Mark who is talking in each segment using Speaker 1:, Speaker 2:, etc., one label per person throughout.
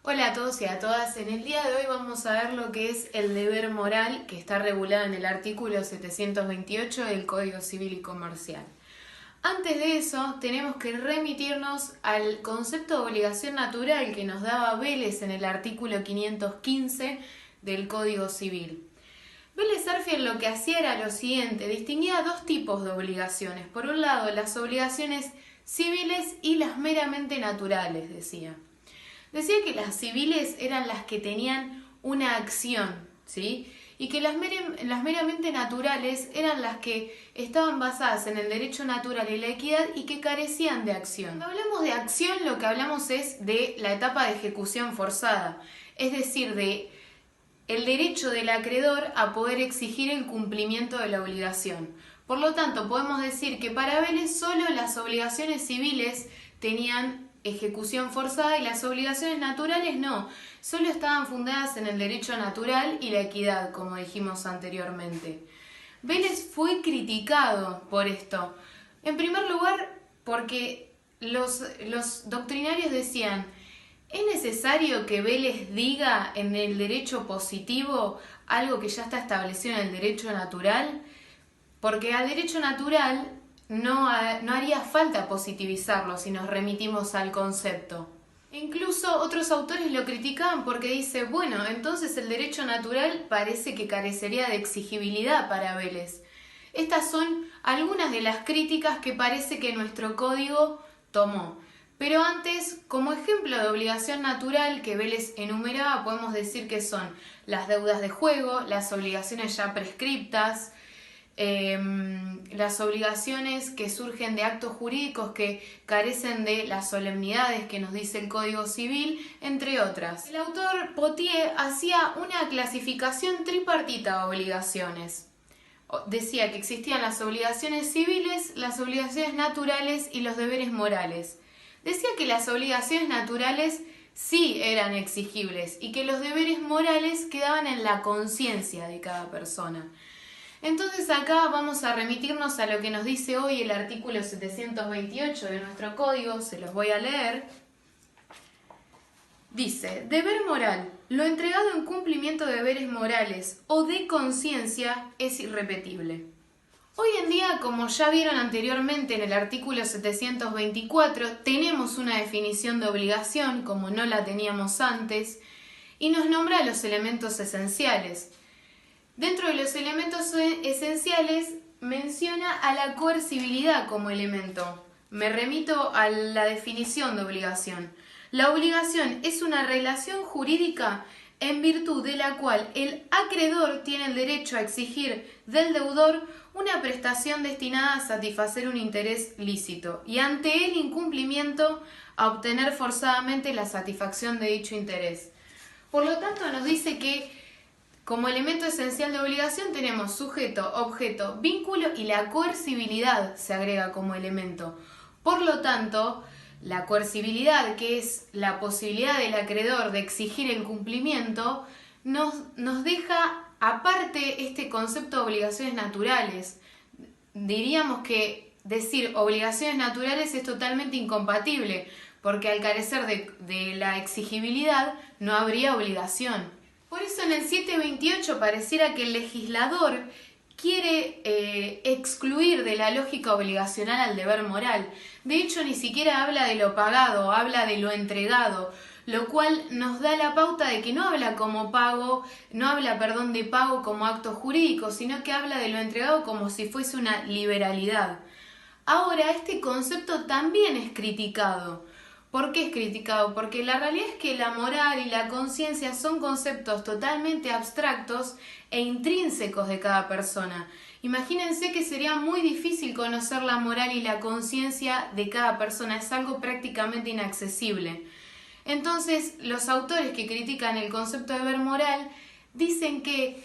Speaker 1: Hola a todos y a todas, en el día de hoy vamos a ver lo que es el deber moral que está regulado en el artículo 728 del Código Civil y Comercial. Antes de eso, tenemos que remitirnos al concepto de obligación natural que nos daba Vélez en el artículo 515 del Código Civil. Vélez-Sarsfield lo que hacía era lo siguiente, distinguía dos tipos de obligaciones. Por un lado, las obligaciones civiles y las meramente naturales, decía. Decía que las civiles eran las que tenían una acción, ¿sí? Y que las meramente naturales eran las que estaban basadas en el derecho natural y la equidad y que carecían de acción. Cuando hablamos de acción, lo que hablamos es de la etapa de ejecución forzada, es decir, de el derecho del acreedor a poder exigir el cumplimiento de la obligación. Por lo tanto, podemos decir que para Vélez solo las obligaciones civiles tenían ejecución forzada y las obligaciones naturales no, solo estaban fundadas en el derecho natural y la equidad, como dijimos anteriormente. Vélez fue criticado por esto. En primer lugar, porque los doctrinarios decían: ¿es necesario que Vélez diga en el derecho positivo algo que ya está establecido en el derecho natural? Porque al derecho natural no haría falta positivizarlo si nos remitimos al concepto. Incluso otros autores lo criticaban porque dice, bueno, entonces el derecho natural parece que carecería de exigibilidad para Vélez. Estas son algunas de las críticas que parece que nuestro código tomó. Pero antes, como ejemplo de obligación natural que Vélez enumeraba, podemos decir que son las deudas de juego, las obligaciones ya prescriptas, las obligaciones que surgen de actos jurídicos que carecen de las solemnidades que nos dice el Código Civil, entre otras. El autor Potier hacía una clasificación tripartita de obligaciones. Decía que existían las obligaciones civiles, las obligaciones naturales y los deberes morales. Decía que las obligaciones naturales sí eran exigibles y que los deberes morales quedaban en la conciencia de cada persona. Entonces acá vamos a remitirnos a lo que nos dice hoy el artículo 728 de nuestro código, se los voy a leer. Dice, deber moral. Lo entregado en cumplimiento de deberes morales o de conciencia es irrepetible. Hoy en día, como ya vieron anteriormente en el artículo 724, tenemos una definición de obligación, como no la teníamos antes, y nos nombra los elementos esenciales. Dentro de los elementos esenciales menciona a la coercibilidad como elemento. Me remito a la definición de obligación. La obligación es una relación jurídica en virtud de la cual el acreedor tiene el derecho a exigir del deudor una prestación destinada a satisfacer un interés lícito y ante el incumplimiento a obtener forzadamente la satisfacción de dicho interés. Por lo tanto, nos dice que como elemento esencial de obligación tenemos sujeto, objeto, vínculo y la coercibilidad se agrega como elemento. Por lo tanto, la coercibilidad, que es la posibilidad del acreedor de exigir el cumplimiento, nos deja aparte este concepto de obligaciones naturales. Diríamos que decir obligaciones naturales es totalmente incompatible, porque al carecer de la exigibilidad no habría obligación. Por eso en el 728 pareciera que el legislador quiere excluir de la lógica obligacional al deber moral. De hecho, ni siquiera habla de lo pagado, habla de lo entregado, lo cual nos da la pauta de que no habla como pago, no habla, de pago como acto jurídico, sino que habla de lo entregado como si fuese una liberalidad. Ahora, este concepto también es criticado. ¿Por qué es criticado? Porque la realidad es que la moral y la conciencia son conceptos totalmente abstractos e intrínsecos de cada persona. Imagínense que sería muy difícil conocer la moral y la conciencia de cada persona, es algo prácticamente inaccesible. Entonces, los autores que critican el concepto de deber moral dicen que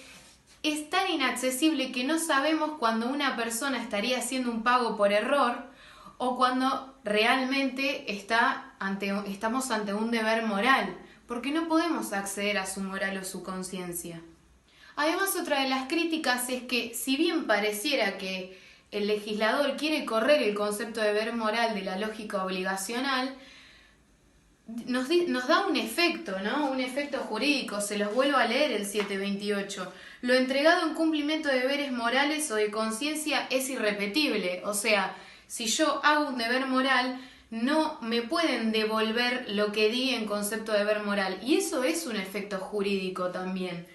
Speaker 1: es tan inaccesible que no sabemos cuándo una persona estaría haciendo un pago por error o cuando realmente estamos ante un deber moral, porque no podemos acceder a su moral o su conciencia. Además, otra de las críticas es que, si bien pareciera que el legislador quiere correr el concepto de deber moral de la lógica obligacional, nos da un efecto, ¿no? Un efecto jurídico. Se los vuelvo a leer el 728. Lo entregado en cumplimiento de deberes morales o de conciencia es irrepetible. O sea, si yo hago un deber moral, no me pueden devolver lo que di en concepto de deber moral. Y eso es un efecto jurídico también.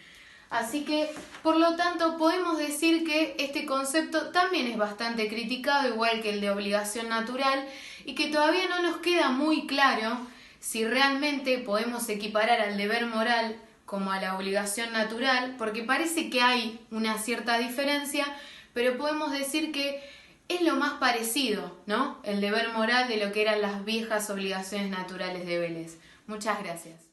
Speaker 1: Así que, por lo tanto, podemos decir que este concepto también es bastante criticado, igual que el de obligación natural, y que todavía no nos queda muy claro si realmente podemos equiparar al deber moral como a la obligación natural, porque parece que hay una cierta diferencia, pero podemos decir que es lo más parecido, ¿no? El deber moral de lo que eran las viejas obligaciones naturales de Vélez. Muchas gracias.